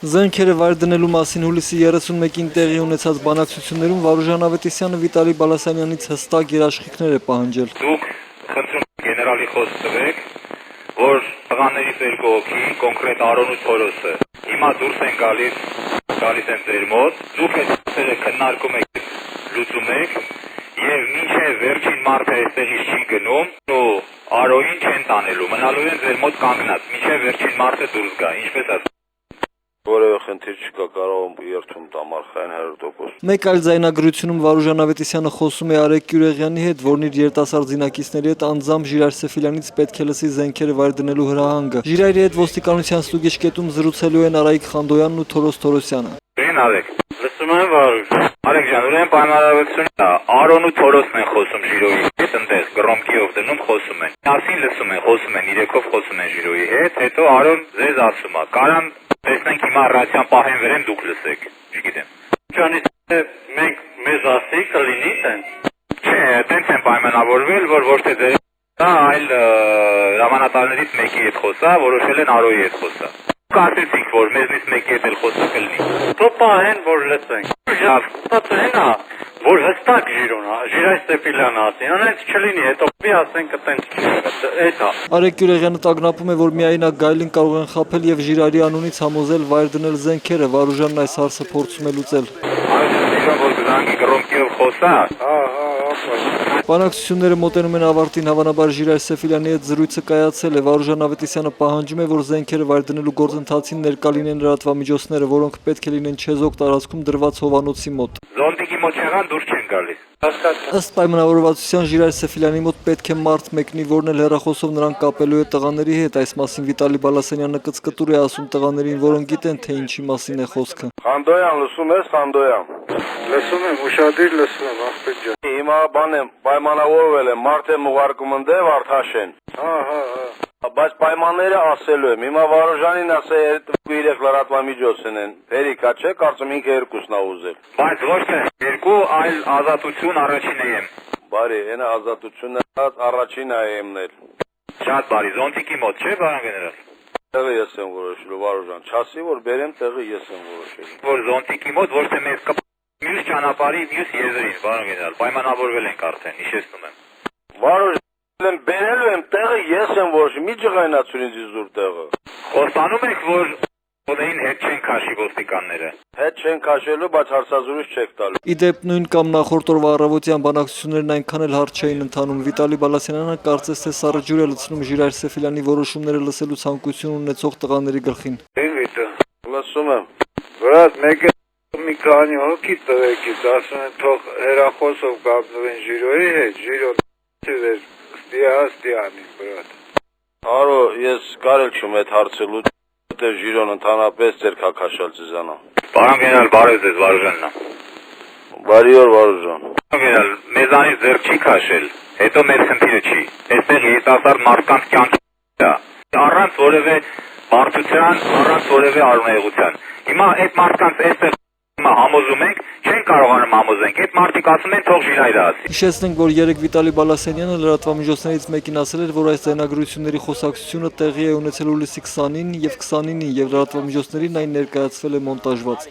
Զենքերը վայր դնելու մասին հուլիսի 31-ին տեղի ունեցած բանակցություններում Վարուժան Ավետիսյանը Վիտալի Բալասանյանից հստակ երաշխիքներ է պահանջել։ Դուք խնդրում գեներալի խոսք տվեք, որ տղաներից երկու հոգի, կոնկրետ Արոն ու Թորոսը, հիմա դուրս են գալիս են ձեր մոտ, դուք այստեղ քննարկում եք, լուծում եք, եւ մինչեւ վերջին մարդը այստեղից չի գնում, ու Արոյին չեն տանելու, մնալու են ձեր մոտ կանգնած, մինչեւ վերջին մարդը դուրս գա, ինչպես ասած։ Որևէ խնդիր չկա, կարող եմ երթում տամ արխային 100%։ Մեկ այլ ձայնագրությունում Վարուժան Ավետիսյանը խոսում է Արեգ Գյուրեղյանի հետ, որն իր երիտասարդ զինակիցների հետ անձամբ Ժիրայր Սեֆիլյանից պետք է լսի զենքերը վայր դնելու հրահանգը։ Ժիրայրի հետ ոստիկանության ստուգիչ կետում զրուցելու են Արայիկ Խանդոյանն ու Թորոս Թորոսյանը։ Բերին Արեգ, լսում եմ Վարուժ։ Արեգ ջան, ուրեմն պայմանավորվածությունն է, Արոն ու Թորոսն են խոսում Ժիրոյի հետ, այնտեղ գրոմկիով դնում խոսում են։ Ասին լսում են, խոսում են, իրեքով խոսում են Ժիրոյի հետ, հետո Արոն ձեզ ասում է, կարան տեսնենք հիմա ռացիան պահեն վերեմ դուք լսեք, չգիտեմ։ Ջանից մենք մեզ ասի կլինի տեն։ Չէ, տենց են պայմանավորվել, որ ոչ թե ձեր այլ հրամանատարներից մեկի հետ խոսա, որոշել են Արոյի հետ խոսա։ Կարծեցիք, որ մեզնից մեկի հետ էլ խոսա կլինի։ Դու պահեն, որ լսենք։ Լավ, Հենա, որ հստակ Ժիրոնա, Ժիրայր Սեֆիլյանը ասի, անենց չլինի, հետո մի ասենք տենց չի։ Էդ է։ Արեգ Գյուրեղյանը տագնապում է, որ միայնակ գայլին կարող են խաբել եւ Ժիրայրի անունից համոզել վայր դնել զենքերը, Վարուժանն այս հարցը փորձում է լուծել։ այսինքն որ գանքի գրոմկիով խոսա, Բանակցությունները մոտենում են ավարտին, հավանաբար Ժիրայր Սեֆիլյանի հետ զրույցը կայացել է։ Վարուժան Ավետիսյանը պահանջում է, որ զենքերը վայր դնելու գործընթացին ներկա լինեն լրատվամիջոցները, որոնք պետք է լինեն Չեզոք տարածքում դրված հովանոցի մոտ։ Զոնտիկի մոտ չեղան դուրս չեն գալիս։ Ըստ պայմանավորվածության Ժիրայր Սեֆիլյանի մոտ պետք է մարդ մեկնի, որն էլ հեռախոսով նրան կապելու է տղաների հետ։ Այս մասին Վիտալի Բալասանյանը կծկտուր է ասում տղաներին, որոնք գիտեն, թե ինչի մասին է խոսքը։ Խանդոյան, լսում ես, Խանդոյան։ Լսում եմ, ուշադիր լսում եմ, աղբեկ ջան։ Հիմա բան եմ, պայմանավորվել եմ, մարդ եմ ուղարկում ընդե Վարդաշեն։ Բայց պայմանները ասելու եմ, հիմա Վարուժանին ասե երեք լրատվամիջոցն են, հերիքա չէ, կարծում ինքը երկուսն ա ուզել։ Բայց ոչ թե երկու, այլ ազատություն առաջինը եմ։ Բարի, հենա ազատությունն առաջին ա եմնել։ Շատ բարի, զոնտիկի մոտ չէ, բարան գեներալ։ Տեղը ես եմ որոշելու, Վարուժան, չասի, որ բերեմ տեղը ես եմ որոշելու։ Որ զոնտիկի մոտ ոչ թե մեզ մյուս ճանապարհի մյուս եզրին, բարան գեներալ, պայմանավորվել ենք արդեն, հիշեցնում եմ։ Վարուժան, բերելու եմ տեղը ես եմ որոշելու, մի ջղայնացուր ինձ զուր տեղը։ Խոստանում եք, որ Օդեին հետ չեն քաշի ոստիկանները։ Հետ չեն քաշելու, բայց հարցազրույց չեք տալու։ Իդեպ նույն կամ նախորդ օրվա առավոտյան բանակցություններն այնքան էլ հարթ չէին ընթանում։ Վիտալի Բալասանյանը կարծես թե սառը ջուր է լցնում Ժիրայր Սեֆիլյանի որոշումները լսելու ցանկություն ունեցող տղաների գլխին։ Էնվիտը, Լսում եմ։ վրաց մեկը մի քանի հոգի տվեկից, ասում են թող հեռախոսով կապնվեն Ժիրոյի հետ, Ժիրոն ծիվեր, ստիանի, վրաց։ Արո, ես կարել չում այդ հարցելու, թե Ժիրոն ընդհանրապես ձեր քաշալ ձեզանա։ Բարան գեներալ, բարև ձեզ, Վարուժանն է։ Բարի օր, Վարուժան։ Գեներալ, մեզանից ձեռք չի քաշել, հետո մեր խնդիրը չի։ Այստեղ երիտասարդ մարդկանց կյանքի է, առանց որևէ բարդության, առանց որևէ արունայողության։ Հիմա այդ մարդկանց այստեղ համոզում ենք, չեն կարողանում համոզենք, այդ մարդիկ ասում են թող Ժիրայրը ասի։ Հիշեցնենք, որ երեկ Վիտալի Բալասանյանը լրատվամիջոցներից մեկին ասել էր, որ այս ձայնագրությունների խոսակցությունը տեղի է ունեցել հուլիսի 20-ին եւ 29-ին եւ լրատվամիջոցներին այն ներկայացվել է մոնտաժված։